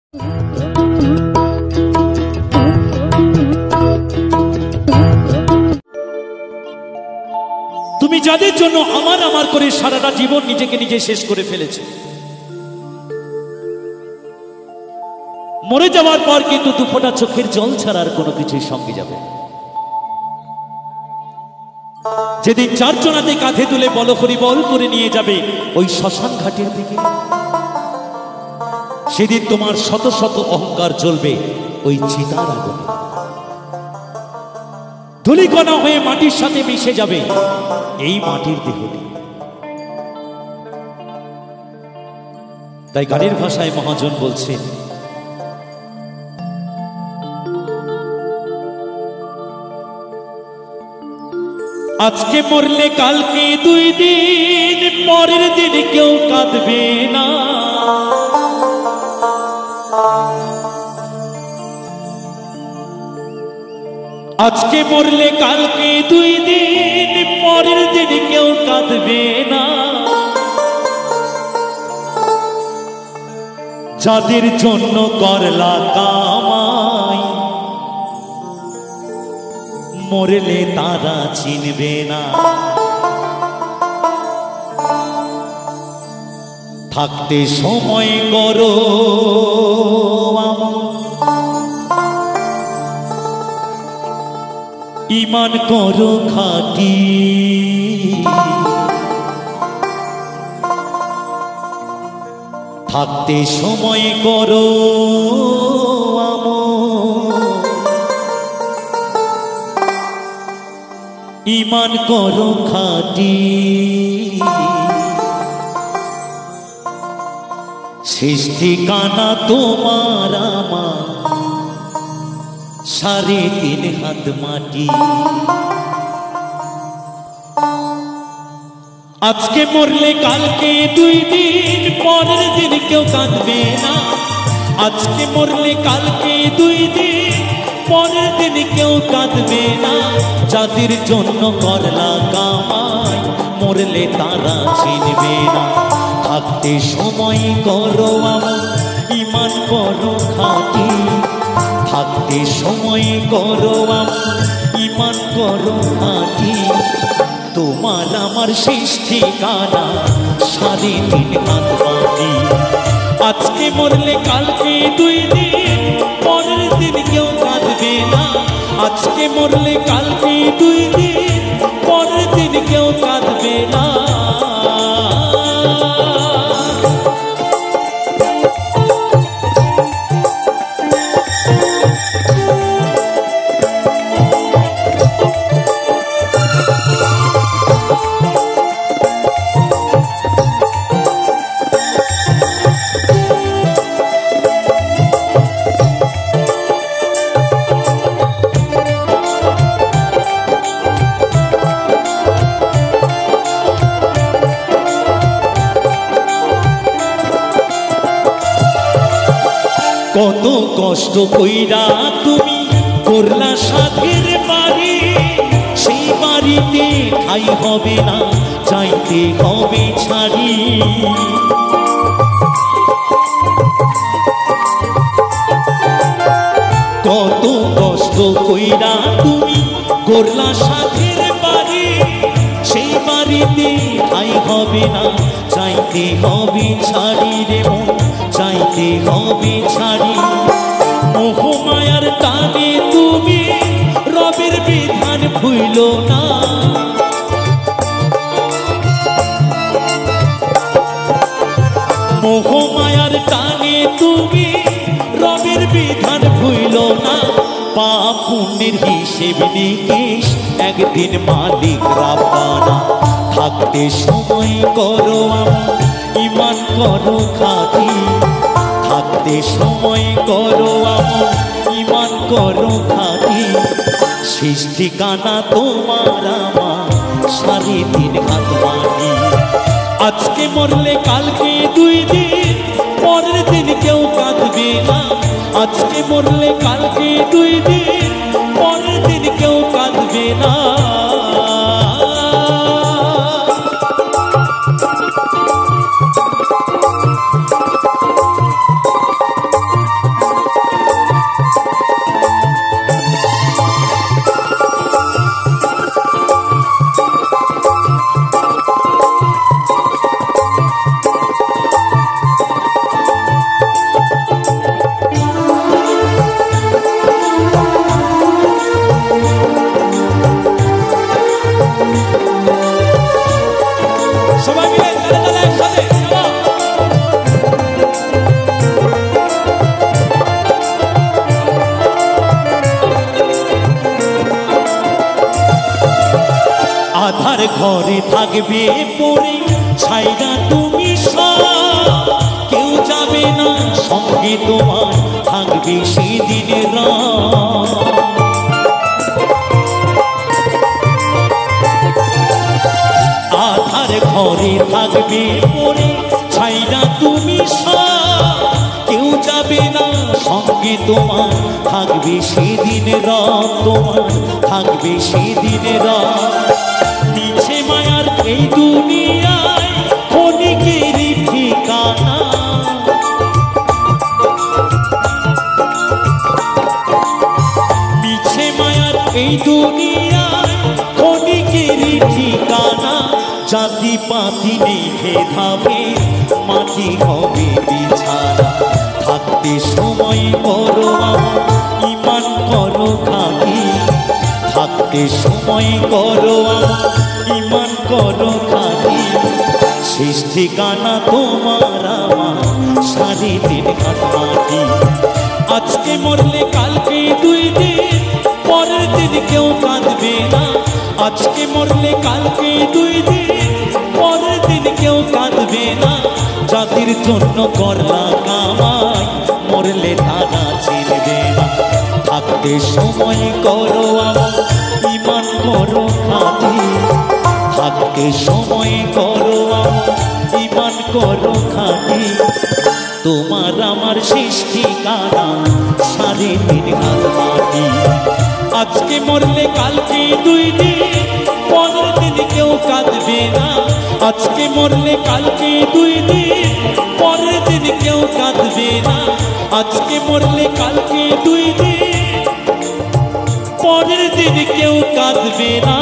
তুমি যাদের জন্য আমার আমার করে সারাটা জীবন নিজেকে নিজে শেষ করে ফেলেছে, মরে যাওয়ার পর কিন্তু দুফোঁটা চোখের জল ছাড়া আর কোনো কিছুই সঙ্গে যাবে। যেদিন চারজনাতে কাঁধে তুলে বল হরি বল করে নিয়ে যাবে ওই শ্মশান ঘাটের দিকে, সেদিন তোমার শত শত অহংকার জ্বলবে ওই চিতার আগুনে, ধূলিকণা হয়ে মাটির সাথে মিশে যাবে এই মাটির দেহটি। তাই গানের ভাষায় মহাজন বলছেন, আজকে মরলে কালকে 2 দিন, পরের দিন কেউ কাঁদবে না। আজকে মরলে কালকে 2 দিন, পরের দিন কেউ কাঁদবে না। যাদের জন্য করলা কামাই, মরলে তারা চিনবে না। থাকতে সময় করো ঈমান করো খাঁটি, থাকতে সময় করো ঈমান করো খাঁটি। সৃষ্টি কানা তোমার আমার 3.5 হাত মাটি। আজকে মরলে কালকে 2 দিন, পরের দিন কেউ কাঁদবে না। আজকে মরলে কালকে 2 দিন, পরের দিন কেউ কাঁদবে না। যাদের জন্য করলা কামাই, মরলে তারা চিনবে না। থাকতে সময় করো আমার ঈমান করো খাঁটি, থাকতে সময় করো আমার ঈমান করো খাঁটি। তোমার আমার সৃষ্টি কানা 3.5 হাত মাটি। আজকে মরলে কালকে 2 দিন, পরের দিন কেউ কাঁদবে না। আজকে মরলে কালকে 2 দিন, পরের দিন কেউ কাঁদবে না। কত কষ্ট কইরা তুমি করলা সাধের বাড়ি, সেই বাড়িতে ঠাই হবে না, চাইতে হবে ছাড়ি। কত কষ্ট কইরা তুমি করলা সাধের বাড়ি, সেই বাড়িতে ঠাই হবে না, চাইতে হবে ছাড়ি রে মন, চাইতে হবে ছাড়ি। মোহমায়ার টানে তুমি রবের বিধান ভুইলো না। মোহমায়ার টানে তুমি রবের বিধান ভুইলো না। পাপ পুণ্যের হিসেব নিকেশ একদিন মালিক রাব্বানা। থাকতে সময় করো আমার ঈমান করো খাঁটি, থাকতে সময় করো আমার ঈমান করো খাঁটি। সৃষ্টি কানা তোমার আমার 3.5 হাত মাটি। আজকে মরলে কালকে 2 দিন, পরের দিন কেউ কাঁদবে না। আজকে মরলে কালকে 2 দিন, পরের দিন কেউ কাঁদবে না। আধার ঘরে থাকবে পড়ে ছাইরা তুমি সব, কেউ যাবে না সঙ্গে তোমার, থাকবে সেদিনের রাত। আধার ঘরে থাকবে পড়ে ছাইরা তুমি সব, কেউ যাবে না সঙ্গে তোমার, থাকবে সেদিন রাত তোমার, থাকবে সেদিন রাত। মিছে মায়ার এই দুনিয়ায় ক্ষণিকেরই ঠিকানা, মিছে মায়ার এই দুনিয়ায় ক্ষণিকেরই ঠিকানা। জাতি পাতি নেই ভেদাভে, মাটি হবে বিছানা। থাকতে সময় করো আমার, ঈমান করো খাঁটি, থাকতে সময় করো আমার, ঈমান করো খাঁটি। শেষ ঠিকানা তোমার আমার, 3.5 হাত মাটি। আজকে মরলে কালকে 2 দিন, পরের দিন কেউ কাঁদবে না। আজকে মরলে কালকে 2 দিন, পরের দিন কেউ কাঁদবে না। জাতির জন্য করলা কামাই, মরলে তারা চিনবে না। থাকতে সময় করো আমার, ঈমান করো খাঁটি, থাকতে সময় করো আমার, ঈমান করো খাঁটি। তোমার আমার শেষ ঠিকানা 3.5 হাত মাটি। আজকে মরলে কালকে 2 দিন, পরের দিন কেউ কাঁদবে না। আজকে মরলে কালকে 2 দিন, পরের দিন কেউ কাঁদবে না। আজকে মরলে কালকে 2 দিন, পরের দিন কেউ কাঁদবে না।